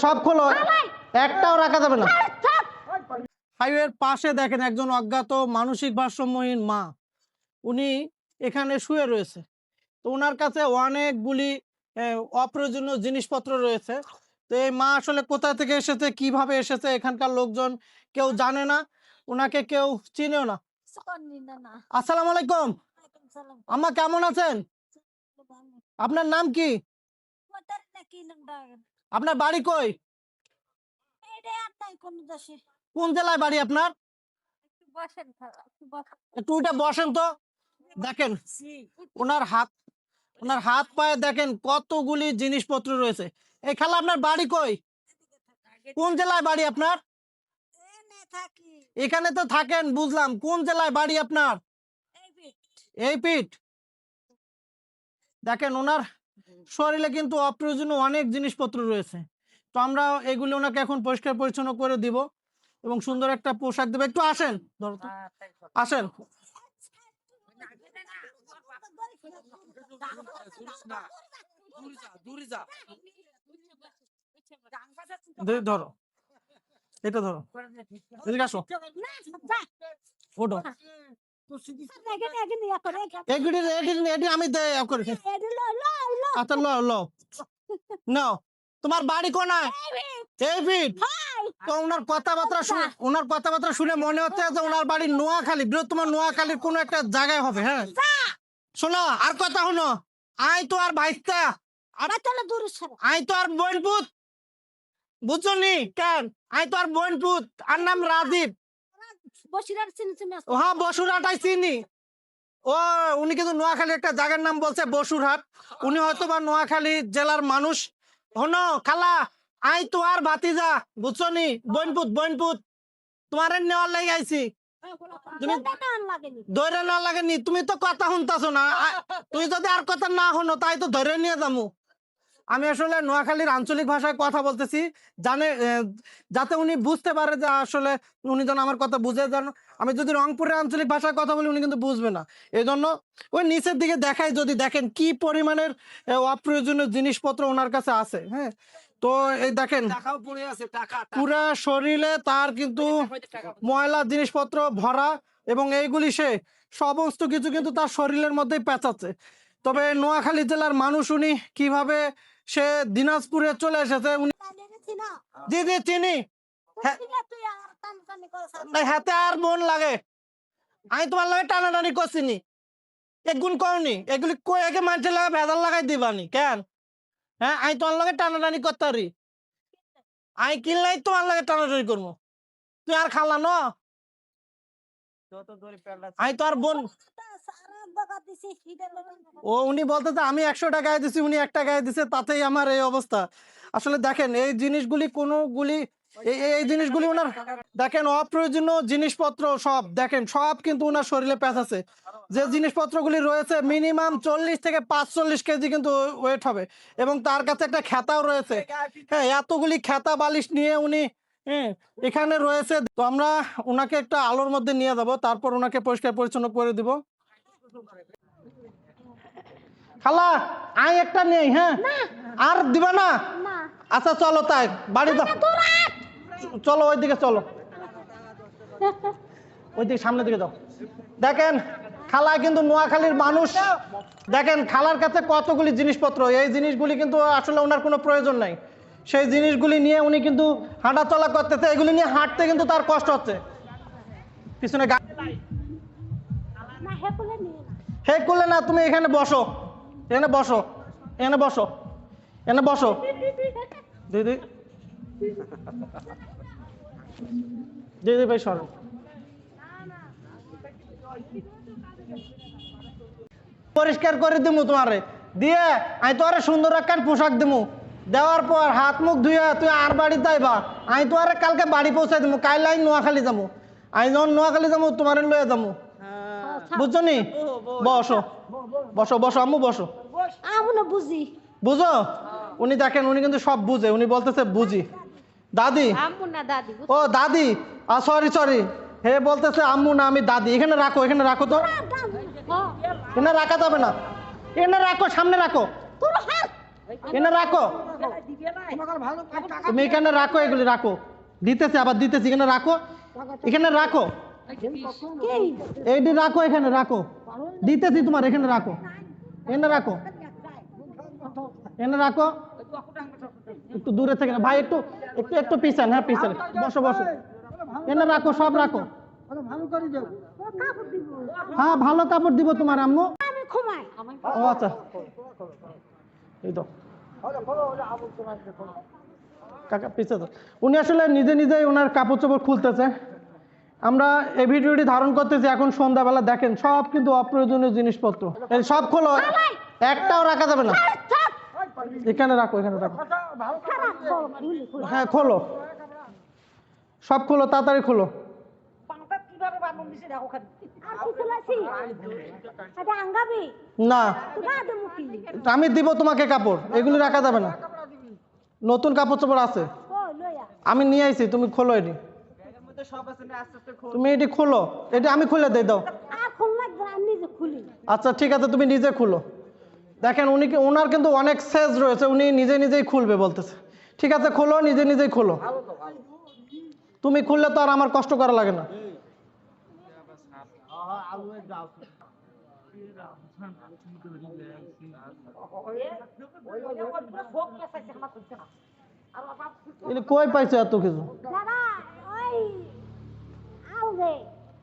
সব খোলো, একটাও রাখা যাবে না। হাইওয়ের পাশে দেখেন একজন অজ্ঞাত মানসিক ভারসাম্যহীন মা, উনি এখানে শুয়ে রয়েছে। তো ওনার কাছে অনেকগুলি অপ্রয়োজনীয় জিনিসপত্র রয়েছে। তো এই মা আসলে কোথা থেকে এসেছে, কিভাবে এসেছে, এখানকার লোকজন কেউ জানে না, ওনাকে কেউ চিনেও না। আসসালামু আলাইকুম আম্মা, কেমন আছেন? আপনার নাম কি? আপনার বাড়ি কই? কোন জেলায় বাড়ি আপনার? একটু ওইটা বসেন তো। দেখেন ওনার হাত পায়ে দেখেন কতগুলি জিনিসপত্র রয়েছে। এই খালা, আপনার বাড়ি কই? কোন জেলায় বাড়ি আপনার? এখানে তো থাকেন বুঝলাম, কোন জেলায় বাড়ি আপনার? এই পিঠ। দেখেন ওনার শরীরে কিন্তু অপ্রয়োজনীয় অনেক জিনিসপত্র রয়েছে। তো আমরা এগুলি ওনাকে এখন পরিষ্কার পরিচ্ছন্ন করে দিব এবং সুন্দর একটা পোশাক দেবো। একটু আসেন, ধরো তো। আসেন। ধরো, এটা ধরো, এদিকে আসো, ওঠো। আমি আচ্ছা, নাও। তোমার বাড়ি কোনায়? এই পিঠ। তো ওনার কথাবার্তা শুনে মনে হচ্ছে যে ওনার বাড়ি নোয়াখালী, বৃহত্তম নোয়াখালীর কোনো একটা জায়গায় হবে। হ্যাঁ, শোনো, আর কথা শোনো। আই তো আর ভাইস্তা, আই তো আর বোনপুত, বুঝছো নি? কেন আই তো আর বোনপুত, আর নাম রাজীব। হ্যাঁ, বসুরহাটাই চিনি। ও, উনি কিন্তু নোয়াখালী একটা জায়গার নাম বলছে বসুরহাট। উনি হয়তো বা নোয়াখালী জেলার মানুষ। হনো খালা, আই তো আর ভাতিজা, বুঝছো নি? বোনপুত তোমার নেওয়ার লাগে আইছি। তুমি ধরে না লাগেনি, তুমি তো কথা শুনতাছো না। তুই যদি আর কথা না শোনো তাই তো ধরে নিয়ে যাবো। আমি আসলে নোয়াখালীর আঞ্চলিক ভাষায় কথা বলতেছি, যাতে উনি বুঝতে পারে যে আসলে উনি যেন আমার কথা বুঝে যান। আমি যদি রংপুরের আঞ্চলিক ভাষায় কথা বলি উনি কিন্তু বুঝবে না। এই জন্য ওই নিচের দিকে দেখাই, যদি দেখেন কি পরিমাণের অপ্রয়োজনীয় জিনিসপত্র ওনার কাছে আছে। হ্যাঁ, তো এই দেখেন পুরা শরীরে তার কিন্তু ময়লা জিনিসপত্র ভরা, এবং এইগুলি সে সমস্ত কিছু কিন্তু তার শরীরের মধ্যেই পেঁচাচ্ছে। তবে নোয়াখালী জেলার মানুষ, উনি কিভাবে সে দিনাজপুরে চলে এসেছে উনি। জি জি চিনি। হাতে আর মন লাগে, আমি তোমার লাগে টানাটানি করছিনি, এগুন করনি, এগুলি কই একে মানুষের লাগে ভেজাল লাগাই দিবানি কেন? হ্যাঁ, আমি তোমার লাগে টানাটানি করতে পারি, আমি কিনলাই তোমার লাগে টানাটানি করবো। তুই আর খালা ন, আমি তো আর বোন। ও, উনি বলতে আমি 100 টাকায় দিছি, উনি 1 টাকায় দিছে, তাতেই আমার এই অবস্থা। আসলে দেখেন এই জিনিসগুলি কোনগুলি, এই জিনিসগুলি ওনার দেখেন অপ্রয়োজনীয় জিনিসপত্র সব দেখেন, সব কিন্তু ওনার শরীরে পেঁচাছে। যে জিনিসপত্রগুলি রয়েছে মিনিমাম 40 থেকে 45 কেজি কিন্তু ওয়েট হবে, এবং তার কাছে একটা খেতাও রয়েছে। হ্যাঁ, এতগুলি খেতা বালিশ নিয়ে উনি এখানে রয়েছে। তো আমরা ওনাকে একটা আলোর মধ্যে নিয়ে যাব, তারপর ওনাকে পরিষ্কার পরিচ্ছন্ন করে দিব। খালা, আই একটা নেই। হ্যাঁ, আর দিবা না? আচ্ছা চলো, তাই বাড়ি দাও, চলো ওইদিকে, চলো ওইদিকে, সামনের দিকে যাও। দেখেন খালা কিন্তু নোয়াখালীর মানুষ। দেখেন খালার কাছে কতগুলি জিনিসপত্র, এই জিনিসগুলি কিন্তু আসলে ওনার কোনো প্রয়োজন নাই। সেই জিনিসগুলি নিয়ে উনি কিন্তু হাঁটা চলা করতেছে, এগুলি নিয়ে হাঁটতে কিন্তু তার কষ্ট হচ্ছে। পিছনে হে করলে না, তুমি এখানে বসো, এখানে বসো, এখানে বসো, এখানে বসো দিদি, দিদি ভাই সরো। পরিষ্কার করে দিমু তোমারে দিয়ে, আমি তোরে সুন্দর একটা পোশাক দিমু, দেওয়ার পর হাত মুখ ধুয়ে তুই আর বাড়ি যাইবা। আমি তোরে কালকে বাড়ি পৌঁছাই দিমু, কাইলে আমি নোয়াখালী যাবো। আমি যখন নোয়াখালী যাবো তোমার লয়ে যাবো, বুঝছো নি? বসো বসো বসো আম্মু, বসো। বুঝি বুঝো? উনি দেখেন উনি কিন্তু সব বুঝে, উনি বলতেছে বুঝি। দাদি, ও দাদি, সরি সরি, হে বলতেছে আম্মু না আমি দাদি। এখানে রাখো, এখানে রাখো তো, এখানে রাখা যাবে না, এখানে রাখো, সামনে রাখো। এনে রাখো, তুমি এখানে রাখো, এগুলি রাখো, দিতেছি আবার দিতেছি, এখানে রাখো, এখানে রাখো, এইটি রাখো, এখানে রাখো, দিতেছি তোমার, এখানে রাখো, এনে রাখো, এনে রাখো, একটু দূরে থেকে না ভাই, একটু একটু একটু পিছান, হ্যাঁ পিছান, বসো বসো, এনে রাখো, সব রাখো। হ্যাঁ ভালো কাপড় দিব তোমার আম্মু। ও আচ্ছা, এই তো কাকা পিছে তো, উনি আসলে নিজে নিজেই ওনার কাপড় চোপড় খুলতেছে। আমরা এই ভিডিওটি ধারণ করতেছি এখন সন্ধ্যাবেলা, দেখেন সব কিন্তু অপ্রয়োজনীয় জিনিসপত্র, এই সব খোলো, একটাও রাখা যাবে না, এখানে রাখো, এখানে রাখো, হ্যাঁ খোলো, সব খোলো, তাড়াতাড়ি খোলো। না আমি দিব তোমাকে কাপড়, এগুলি রাখা যাবে না, নতুন কাপড় চোপড় আছে, আমি নিয়ে আইছি, তুমি খোলো এটি, তুমি এটি খোলো, এটি আমি খুলে দেই, দাও। আচ্ছা ঠিক আছে, তুমি নিজে খুলো। দেখেন উনি ওনার কিন্তু অনেক সেজ রয়েছে, উনি নিজে নিজেই খুলবে বলতেছে। ঠিক আছে খোলো, নিজে নিজেই খোলো, তুমি খুললে তো আর আমার কষ্ট করা লাগে না। কই পাইছো এত কিছু?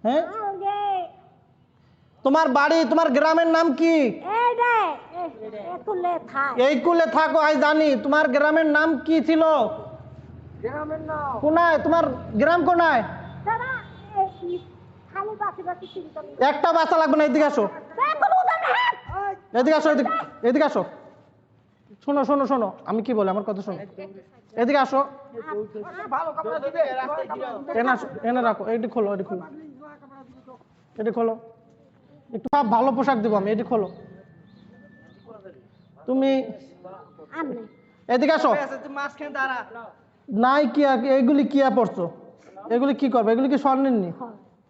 হ্যাঁ তোমার বাড়ি, তোমার গ্রামের নাম কি? এই কুলে থাকো, আই জানি। তোমার গ্রামের নাম কি ছিল? কোনায়? তোমার গ্রাম কোনায়? একটা বাচ্চা লাগবে না, এদিকে আসো, এদিকে আসো, এদিকে আসো, শোনো শোনো শোনো, আমি কি বলি, আমার কথা শোনো, এদিকে আসো, এনে রাখো, এটি খোলো, এটি খোলো, এটি খোলো, একটু সব ভালো পোশাক দেবো আমি, এটি খোলো, তুমি এদিকে আসো, নাই কি এগুলি কি পড়ছো, এগুলি কি করবে, এগুলি কি স্বর্ণের নি?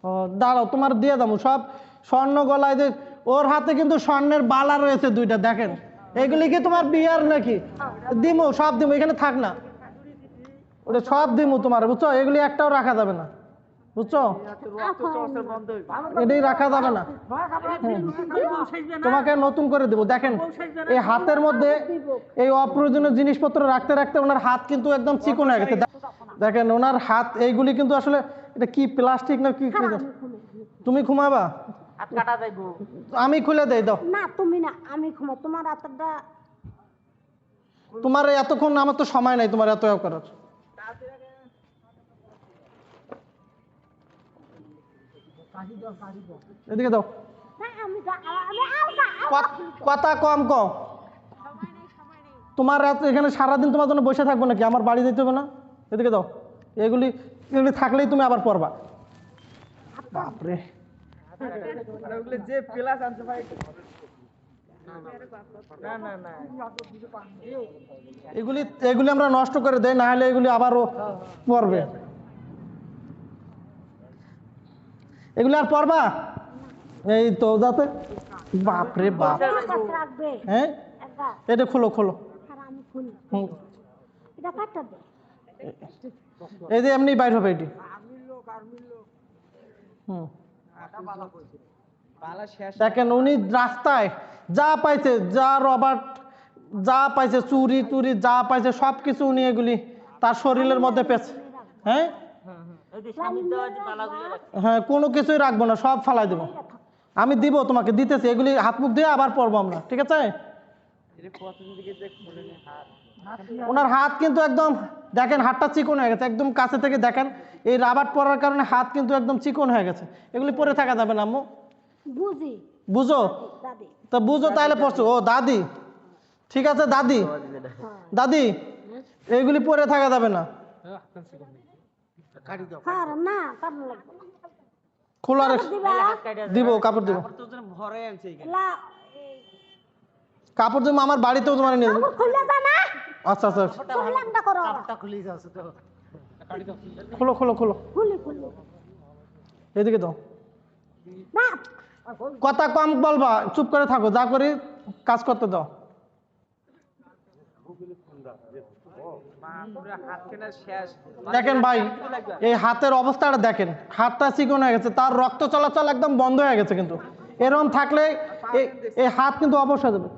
ও দাঁড়াও, তোমার দিয়ে দাম সব স্বর্ণ গলায়, যে ওর হাতে কিন্তু স্বর্ণের বালা রয়েছে দুইটা, দেখেন এগুলি কি তোমার বিয়ার নাকি? দিমু, সব দিমু, এখানে থাক না, ওটা সব দিমু তোমার, বুঝছো? এগুলি একটাও রাখা যাবে না, বুঝছো? এটাই রাখা যাবে না, তোমাকে নতুন করে দেবো। দেখেন এই হাতের মধ্যে এই অপ্রয়োজনীয় জিনিসপত্র রাখতে রাখতে ওনার হাত কিন্তু একদম চিকন হয়ে গেছে। দেখেন ওনার হাত, এইগুলি কিন্তু আসলে এটা কি প্লাস্টিক না কি? তুমি ঘুমাবা? আমি খুলে দেই, দাও না, তুমি না, আমি ঘুমাই, তোমার রাতটা। তোমার এতক্ষণ, আমার তো সময় নাই তোমার এত করার। এদিকে দাও, কথা কম কম, তোমার এখানে সারাদিন তোমার জন্য বসে থাকবো নাকি? আমার বাড়ি যেতে হবে না? এদিকে দাও, এগুলি এগুলি থাকলেই তুমি আবার পড়বা। বাপরে, এগুলি এগুলি আমরা নষ্ট করে দেই, না হলে এগুলি আবারও পড়বে। এগুলি আর পড়বা? এই তো যাতে, বাপরে বাপ, হ্যাঁ এটা খোলো খোলো, এই যে এমনি বাইর হবে এটি। দেখেন উনি রাস্তায় যা পাইছে, যা রবার্ট যা পাইছে, চুরি টুরি যা পাইছে সবকিছু উনি এগুলি তার শরীরের মধ্যে পেয়েছে। হ্যাঁ হ্যাঁ, কোনো কিছুই রাখবো না, সব ফালাই দেবো। আমি দিব, তোমাকে দিতেছি, এগুলি হাত মুখ দিয়ে আবার পড়বো আমরা, ঠিক আছে? ওনার হাত কিন্তু একদম, দেখেন হাতটা চিকন হয়ে গেছে, একদম কাছে থেকে দেখেন, এই রাবার পরার কারণে হাত কিন্তু একদম চিকন হয়ে গেছে। এগুলি পরে থাকা যাবে না আম্মু, বুঝো তো? বুঝো তাহলে পড়ছো। ও দাদি, ঠিক আছে দাদি, দাদি এইগুলি পরে থাকা যাবে না, খোলা দিব, কাপড় দিব, কাপড় দিব, আমার বাড়িতেও তোমার নিয়ে যাবো। আচ্ছা আচ্ছা, খোলো খোলো খোলো, এদিকে দাও, কথা কম বলবা, চুপ করে থাকো, যা করি কাজ করতে দাও। দেখেন ভাই, এই হাতের অবস্থাটা দেখেন, হাতটা চিকন হয়ে গেছে, তার রক্ত চলাচল একদম বন্ধ হয়ে গেছে। কিন্তু এরকম থাকলে এই হাত কিন্তু অবশ্য যাবে।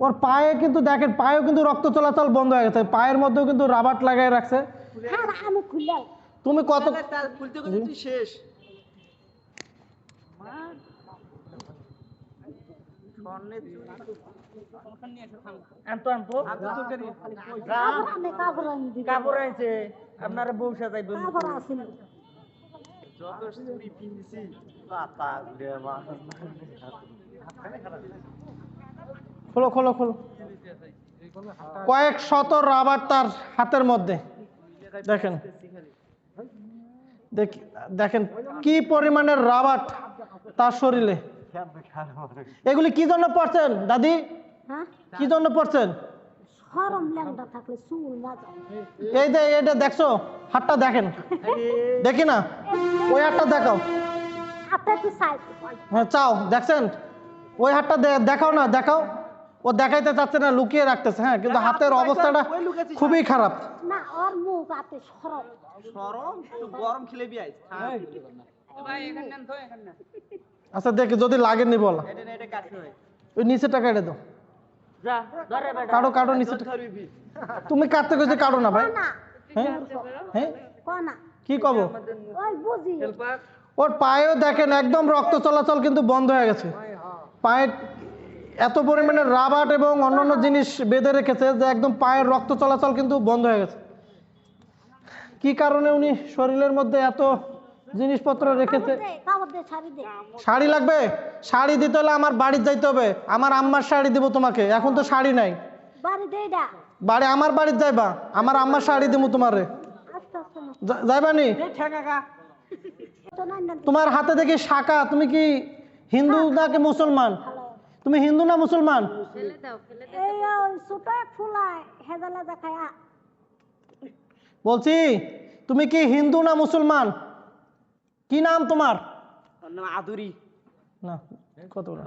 ওর পায়ে কিন্তু দেখেন, পায়েও কিন্তু রক্ত চলাচল বন্ধ হয়ে গেছে, পায়ের মধ্যেও কিন্তু রাবার লাগাই রাখছে। হ্যাঁ আমি খুললাম। তুমি কত শেষ কাপড় আনি দিই। কাপড় আনছে আপনারা বউ সাজাই কাপড় আছে না। খোলো খোলো খোলো। কয়েক শত রাবার তার হাতের মধ্যে। দেখেন দেখেন কি পরিমাণের রাবার তার শরীরে। এগুলি কি জন্য পড়ছেন দাদি? হ্যাঁ কি জন্য পড়ছেন? সরম ল্যাংটা থাকলে চুল না যায়। এই যে এটা দেখছো, হাতটা দেখেন, দেখি না, ওই হাতটা দেখাও। হাতটা একটু সাইড। হ্যাঁ চাও, দেখছেন? ওই হাতটা দেখাও না, দেখাও। ও দেখাইতে চাচ্ছে না, লুকিয়ে রাখতেছে। হ্যাঁ, কিন্তু হাতের অবস্থাটা খুবই খারাপ। না ওর মুখ হাতে সরম। সরম তো গরম খেলে বিয়াই আচ্ছা দেখি যদি লাগেনি বলো। এটা কাটতে হয় ওই নিচেটা কেটে দাও। যা ধরে বেটা কাটো কাটো নিচেটা। তুমি কাটতে কইছে কাটো না ভাই। না হ্যাঁ হ্যাঁ কোনা কি কব? ওই বুঝি ওর পায়েও দেখেন একদম রক্ত চলাচল কিন্তু বন্ধ হয়ে গেছে। পায়ে এত পরিমাণে রাবার এবং অন্যান্য জিনিস বেঁধে রেখেছে যে একদম পায়ের রক্ত চলাচল কিন্তু বন্ধ হয়ে গেছে। কি কারণে উনি শরীরের মধ্যে এত জিনিসপত্র রেখেছে? কাপড় দে শাড়ি দে। শাড়ি লাগবে? শাড়ি দিতে হলে আমার বাড়িতে যাইতে হবে, আমার আম্মার শাড়ি দিব তোমাকে। এখন তো শাড়ি নাই। বাড়ি দে এটা। বাড়ি আমার বাড়িতে যাইবা, আমার আম্মার শাড়ি দিব তোমারে। আস্তে আস্তে না। যাইবানি? তো না না তোমার হাতে দেখি শাখা, তুমি কি হিন্দু নাকি মুসলমান? তুমি হিন্দু না মুসলমান? এই ওই ছোট এক ফুলায় হেজালা দেখায়। বলছি তুমি কি হিন্দু না মুসলমান? কি নাম তোমার? আদুরি না কত বড়।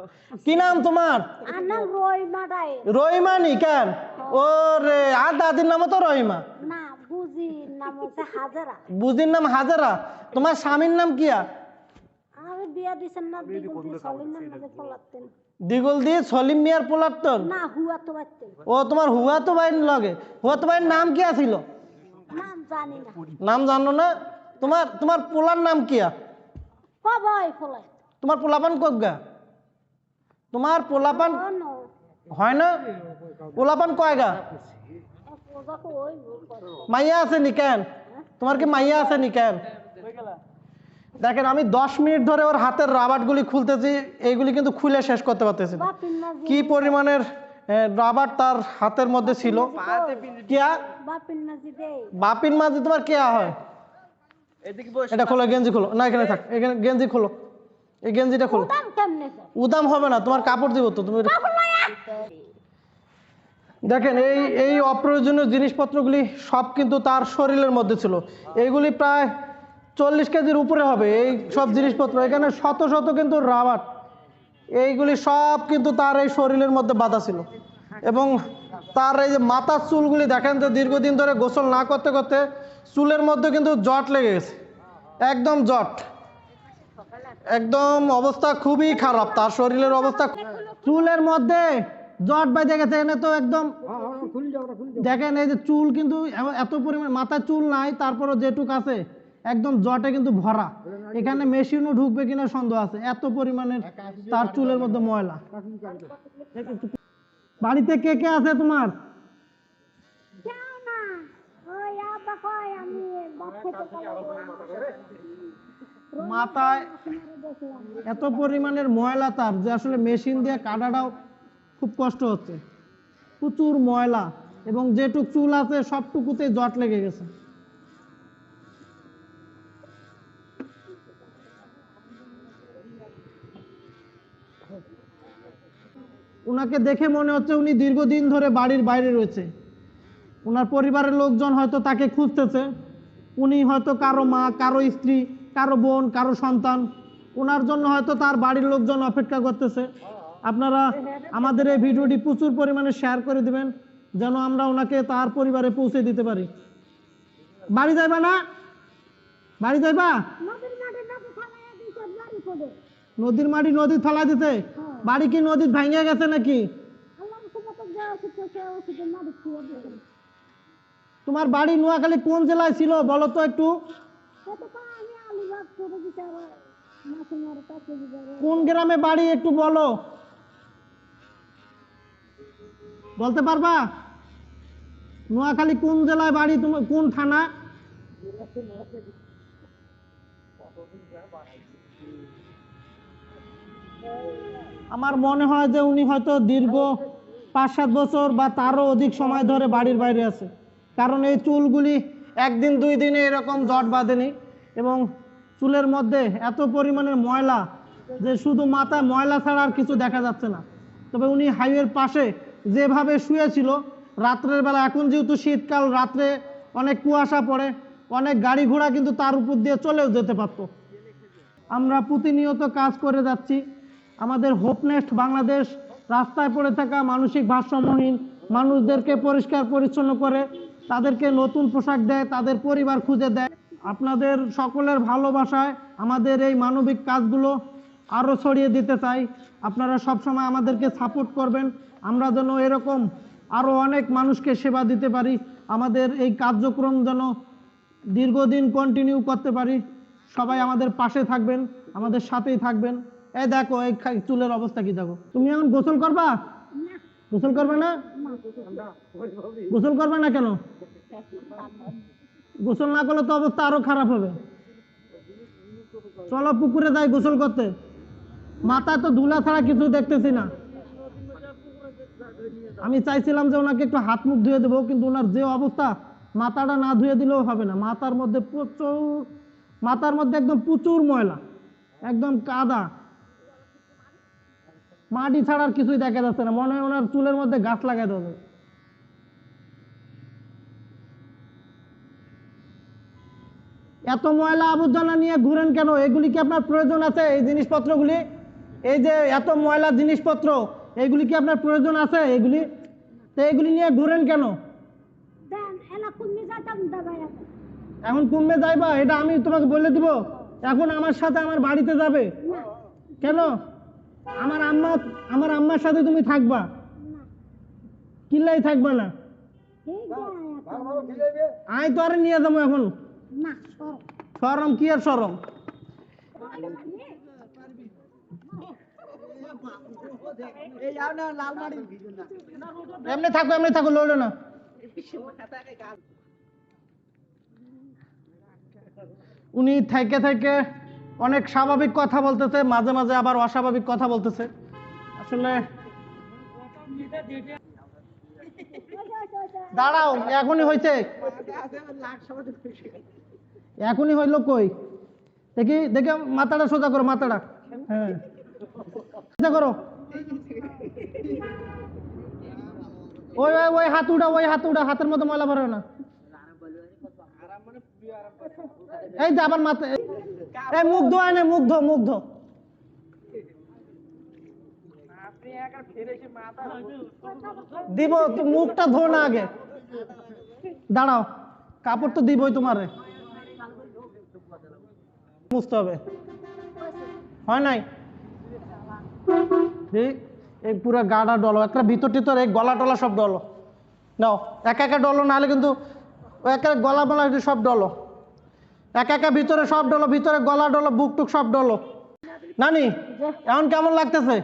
কি নাম তোমার? আর নাম রহিমা রায়। রহিমানি কেন? ও রে, আর দাদির নামও তো রহিমা। না বুঝি নাম হচ্ছে হাজারা। বুজির নাম হাজারা। তোমার স্বামীর নাম কি? আমি বিয়া দিছেন না দ্বিগুণ দিয়ে সলিম নাম মাঝে পলাতেন। দিগল দিয়ে সলিম মিয়ার পোলাত্তর। না হুয়া তো বাচ্চা ও তোমার হুয়াতো ভাইয়ের লগে। হুয়াতো ভাইয়ের নাম কি আছিল? নাম জানি না। নাম জানো না? তোমার তোমার পোলার নাম কি? কবই ফুলায় তোমার পোলাপান কোগা? তোমার পোলাপান কোনো হয় না? পোলাপান কয়গা? ওজা তো ওই মাইয়া আছে নি কেন? তোমার কি মাইয়া আছে নি কেন? দেখেন আমি 10 মিনিট ধরে ওর হাতের রাবারগুলি খুলতেছি, এইগুলি কিন্তু খুলে শেষ করতে পারতেছি না। বাপিন নাজি কি পরিমাণের রাবার তার হাতের মধ্যে ছিল। কিয়া বাপিন নাজি দে। বাপিন মাঝে তোমার কেয়া হয়? এদিকে বস এটা খোলো, গেঞ্জি খোলো। না এখানে থাক, এখানে গেঞ্জি খোলো, এই গেঞ্জিটা খোলো। দাম কেমনে যায়? উদাম হবে না, তোমার কাপড় দিব তো তুমি। দেখেন এই এই অপ্রয়োজনীয় জিনিসপত্রগুলি সব কিন্তু তার শরীরের মধ্যে ছিল। এইগুলি প্রায় 40 কেজির উপরে হবে এই সব জিনিসপত্র। এখানে শত শত কিন্তু রাবার, এইগুলি সব কিন্তু তার এই শরীরের মধ্যে বাঁধা ছিল। এবং তার এই যে মাথার চুলগুলি দেখেন যে দীর্ঘদিন ধরে গোসল না করতে করতে চুলের মধ্যে কিন্তু জট লেগে গেছে, একদম জট, একদম অবস্থা খুবই খারাপ তার শরীরের অবস্থা। চুলের মধ্যে জট বেঁধে গেছে। এখানে তো একদম দেখেন এই যে চুল কিন্তু এত পরিমাণ, মাথায় চুল নাই তারপরও যেটুক আছে একদম জটে কিন্তু ভরা। এখানে মেশিনও ঢুকবে কিনা সন্দেহ আছে, এত পরিমাণের তার চুলের মধ্যে ময়লা। বাড়িতে কে কে আছে তোমার? কেউ না ওই আব্বা কয় আমি বাচ্চা মাথায় এত পরিমাণের ময়লা তার যে আসলে মেশিন দিয়ে কাটাটাও খুব কষ্ট হচ্ছে। প্রচুর ময়লা এবং যেটুক চুল আছে সবটুকুতে জট লেগে গেছে। উনাকে দেখে মনে হচ্ছে উনি দীর্ঘদিন ধরে বাড়ির বাইরে রয়েছে। উনার পরিবারের লোকজন হয়তো তাকে খুঁজতেছে। উনি হয়তো কারো মা, কারো স্ত্রী, কারো বোন, কারো সন্তান, ওনার জন্য হয়তো তার বাড়ির লোকজন অপেক্ষা করতেছে। আপনারা আমাদের এই ভিডিওটি প্রচুর পরিমাণে শেয়ার করে দিবেন যেন আমরা ওনাকে তার পরিবারে পৌঁছে দিতে পারি। বাড়ি যাইবা না? বাড়ি যাইবা? নদীর মাটি নদী ফেলা দিতে, বাড়ি কি নদী ভাঙে গেছে নাকি? তোমার বাড়ি নোয়াখালী কোন জেলায় ছিল বলো তো একটু? কোন গ্রামে বাড়ি একটু বলো, বলতে পারবা? নোয়াখালী কোন জেলায় বাড়ি, তুমি কোন থানা? আমার মনে হয় যে উনি হয়তো দীর্ঘ 5-7 বছর বা তারও অধিক সময় ধরে বাড়ির বাইরে আছে, কারণ এই চুলগুলি একদিন 2 দিনে এরকম জট বাঁধেনি এবং চুলের মধ্যে এত পরিমাণের ময়লা যে শুধু মাথায় ময়লা ছাড়া আর কিছু দেখা যাচ্ছে না। তবে উনি হাইওয়ের পাশে যেভাবে শুয়েছিল রাত্রের বেলা, এখন যেহেতু শীতকাল, রাত্রে অনেক কুয়াশা পড়ে, অনেক গাড়ি ঘোড়া কিন্তু তার উপর দিয়ে চলেও যেতে পারত। আমরা প্রতিনিয়ত কাজ করে যাচ্ছি। আমাদের হোপ নেস্ট বাংলাদেশ রাস্তায় পড়ে থাকা মানসিক ভারসাম্যহীন মানুষদেরকে পরিষ্কার পরিচ্ছন্ন করে তাদেরকে নতুন পোশাক দেয়, তাদের পরিবার খুঁজে দেয়। আপনাদের সকলের ভালোবাসায় আমাদের এই মানবিক কাজগুলো আরও ছড়িয়ে দিতে চাই। আপনারা সবসময় আমাদেরকে সাপোর্ট করবেন, আমরা যেন এরকম আরও অনেক মানুষকে সেবা দিতে পারি, আমাদের এই কার্যক্রম যেন দীর্ঘদিন কন্টিনিউ করতে পারি। সবাই আমাদের পাশে থাকবেন, আমাদের সাথেই থাকবেন। এই দেখো এই চুলের অবস্থা কি দেখো। তুমি এখন গোসল করবা? গোসল করবে না? গোসল করবে না কেন? গোসল না করলে তো অবস্থা আরো খারাপ হবে। চলো পুকুরে যাই গোসল করতে। মাথায় তো ধুলা ছাড়া কিছু দেখতেছি না। আমি চাইছিলাম যে ওনাকে একটু হাত মুখ ধুয়ে দেবো, কিন্তু ওনার যে অবস্থা, মাথাটা না ধুয়ে দিলেও হবে না। মাথার মধ্যে একদম প্রচুর ময়লা, একদম কাদা, মাটি ছাড়া আর কিছুই দেখা যাচ্ছে না। মনে হয় ওনার চুলের মধ্যে গাছ লাগাই দেবে। এত ময়লা আবর্জনা নিয়ে ঘুরেন কেন? এগুলি কি আপনার প্রয়োজন আছে? এই জিনিসপত্রগুলি, এই যে এত ময়লা জিনিসপত্র, এগুলি কি আপনার প্রয়োজন আছে? এগুলি তো এগুলি নিয়ে ঘুরেন কেন? এখন কমবে যাইবা? এটা আমি তোমাকে বলে দিব। এখন আমার সাথে আমার বাড়িতে যাবে কেন? আমার আম্মার সাথে তুমি থাকবা? কিল্লাই থাকবা না? আমি তো আর নিয়ে যাবো এখন। শরম কি আর শরম? এমনি থাকো, এমনি থাকো, লড়ো না। উনি থেকে থেকে অনেক স্বাভাবিক কথা বলতেছে, মাঝে মাঝে আবার অস্বাভাবিক কথা বলতেছে। আসলে দাঁড়াও, এখনই হয়েছে? এখনই হইলো কই? দেখি দেখে মাথাটা সোজা করো, মাথাটা, হ্যাঁ সোজা করো। ওই ওই ওই হাত উঠা, ওই হাত উঠা, হাতের মধ্যে ময়লা ভরে না। এই যে আবার মাথা, এই মুখ ধোয়া নেই, মুখ ধো, মুখ ধো। দিব, মুখটা ধো না আগে, দাঁড়াও, কাপড় তো দিবই তোমারে, মুছতে হবে। হয় নাই? এই পুরো গাটা ডলো, একটা ভিতর টিতর, এই গলা টলা সব ডলো। নাও একা একা ডলো, নাহলে কিন্তু একা গলা বলা সব ডলো, একা একা ভিতরে সব ডলো, ভিতরে গলা ডলো, বুক টুক সব ডলো। নানি এখন কেমন লাগতেছে?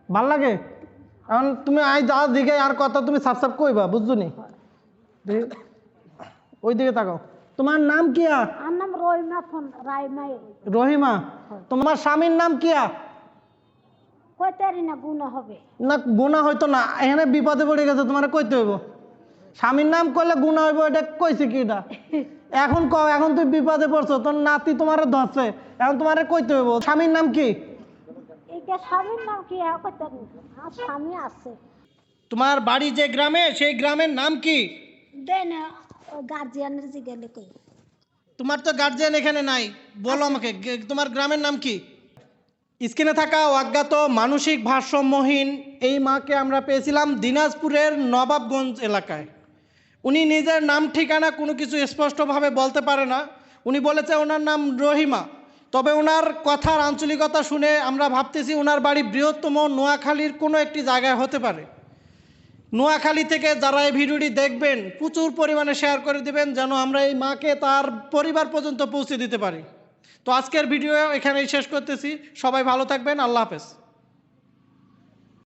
ভাল লাগে? এখন তুমি আই যাও দিকে আর কথা তুমি সাপ সাপ কইবা, বুঝছো নি? ওই দিকে তাকাও। তোমার নাম কিয়া? আমার নাম রহিমা রাইমাই। রহিমা, তোমার স্বামীর নাম কিয়া? কইতারি না, গুণা হবে না। গুণা হইতো না, এখানে বিপদে পড়ে গেছে, তোমার কইতে হইব। স্বামীর নাম কইলে গুণা হইব, এটা কইছে কি? এটা এখন কও, এখন তুই বিপদে পড়ছো, তোর নাতি তোমার ধরছে, এখন তোমার কইতে হইব। স্বামীর নাম কি? এইটা স্বামীর নাম কি? কইতারি আর স্বামী আছে। তোমার বাড়ি যে গ্রামে, সেই গ্রামের নাম কি? দেন গার্জিয়ানের জিজ্ঞাসা কই। তোমার তো গার্জিয়ান এখানে নাই, বলো আমাকে তোমার গ্রামের নাম কি? স্ক্রিনে থাকা অজ্ঞাত মানসিক ভারসাম্যহীন এই মাকে আমরা পেয়েছিলাম দিনাজপুরের নবাবগঞ্জ এলাকায়। উনি নিজের নাম ঠিকানা কোনো কিছু স্পষ্টভাবে বলতে পারে না। উনি বলেছে ওনার নাম রহিমা, তবে ওনার কথার আঞ্চলিকতা শুনে আমরা ভাবতেছি ওনার বাড়ি বৃহত্তম নোয়াখালীর কোনো একটি জায়গায় হতে পারে। নোয়াখালী থেকে যারা এই ভিডিওটি দেখবেন প্রচুর পরিমাণে শেয়ার করে দিবেন, যেন আমরা এই মাকে তার পরিবার পর্যন্ত পৌঁছে দিতে পারি। তো আজকের ভিডিও এখানেই শেষ করতেছি। সবাই ভালো থাকবেন। আল্লাহ হাফেজ।